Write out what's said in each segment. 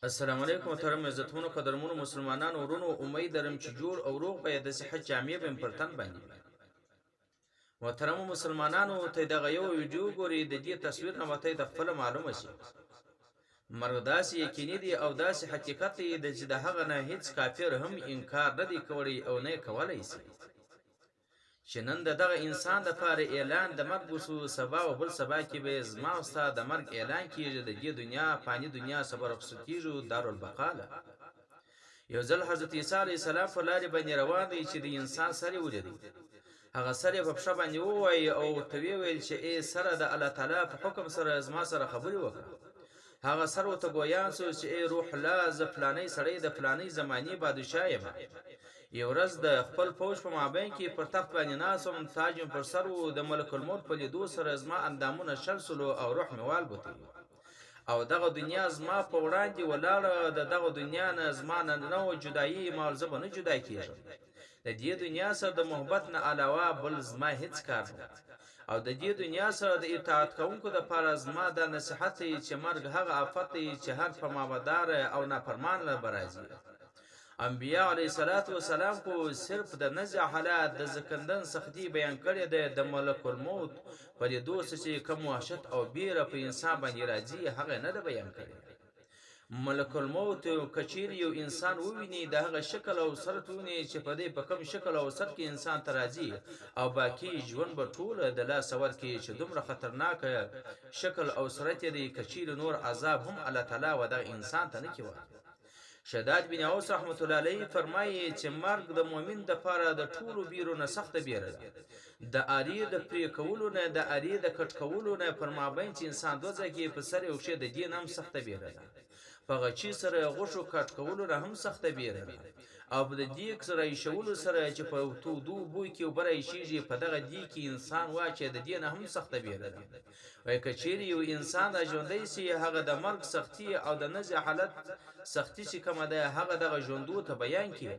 السلام علیکم محترم عزتمنو قدرمنو مسلمانانو ورونو امید لرم چې جوړ او روغ به د صحت جامع به پر تن باندې وي. محترم مسلمانانو ته دغه یو ویډیو ګوري د دې تصویر نه مته د خپل معلومه شي مرګ داسې یقیني دی او داسې حقیقت دی چې د هغه نه هیڅ کافر هم انکار نه دی کړی او نه کولای شي چې نن دغه انسان د لپاره اعلان د مرګ وسو سبا او بل سبا کې به زما او ستا د مرګ اعلان کیږي د دې دنیا فانی دنیا صبر رخصتیږي دارالبقاله یو ځل حضرت عیسی علیه السلام په لارې باندې روان دی چې د انسان سره ولیدي هغه سره په پښه باندې ووایي او ته ویل چې ای سره د الله تعالی په حکم سره زما سره خبرې وکړه هغه سره ته ګویان سو چې ای روح الله ز فلانی سړی د فلانی زمانی بادشاه یم یو ورځ د خپل فوج په مابین کې پر تخت باندې ناسم تاج پر سر و د ملک الموت په لیدو سره زما اندامونه شل سلو او روح مې والبوتې او دغه دنیا زما په وړاندې ولاړه د دغه دنیا نه زما نه نو جدایي مال زه به نه جدا کېږم د دې دنیا سره د محبت نه علاوه بل زما هیڅ کار نه او د دې دنیا سره د اطاعت کوونکو د پاره زما د نصیحت چې مرګ هغه آفت دی چې هر په مابدار او نافرمان له برازي انبیاء علیه الصلاۃ والسلام کو صرف د نزع حالات د زکندن سختی بیان کړی د ملک الموت په دې دوست چې کوم وحشت او بیره په انسان باندې راځي هغه نه د بیان کړی ملک الموت کچیر یو انسان وویني د هغه شکل او صورت ویني چې په دې په کوم شکل او صورت کې انسان ته راځي او باقی ژوند به ټول د لاس ور کې چې دومره خطرناک شکل او صورت دی کچیر نور عذاب هم الله تعالی و د انسان ته نه کوي شداد بن اوس رحمت الله علیه فرمایي چې مرګ د مؤمن د لپاره د ټولو بیرو نه سخت بیره ده د اړې د پرې کولو نه د اړې د کټ کولو نه پر مابین چې انسان دوزه کې په سر او شه د دین هم سخت بیره ده په غچی سره غوښو کټ کولو نه هم سخت بیره ده او د دې سره شولو سره چې په تو دو بوې کې وبرای شيږي په دغه دی کې انسان واچي د دین هم سخت بیره ده وای کچیر یو انسان د ژوندۍ سي هغه د مرګ سختی او د نزع حالت سختی چې کومه ده هغه دغه ژوندو ته بیان کړي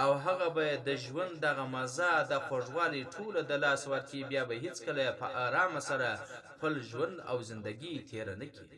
او هغه به د ژوند دغه مزه د خوږوالي ټول د لاس ورکی بیا به هیڅ کله په آرام سره خپل ژوند او زندگی تیر نه کړي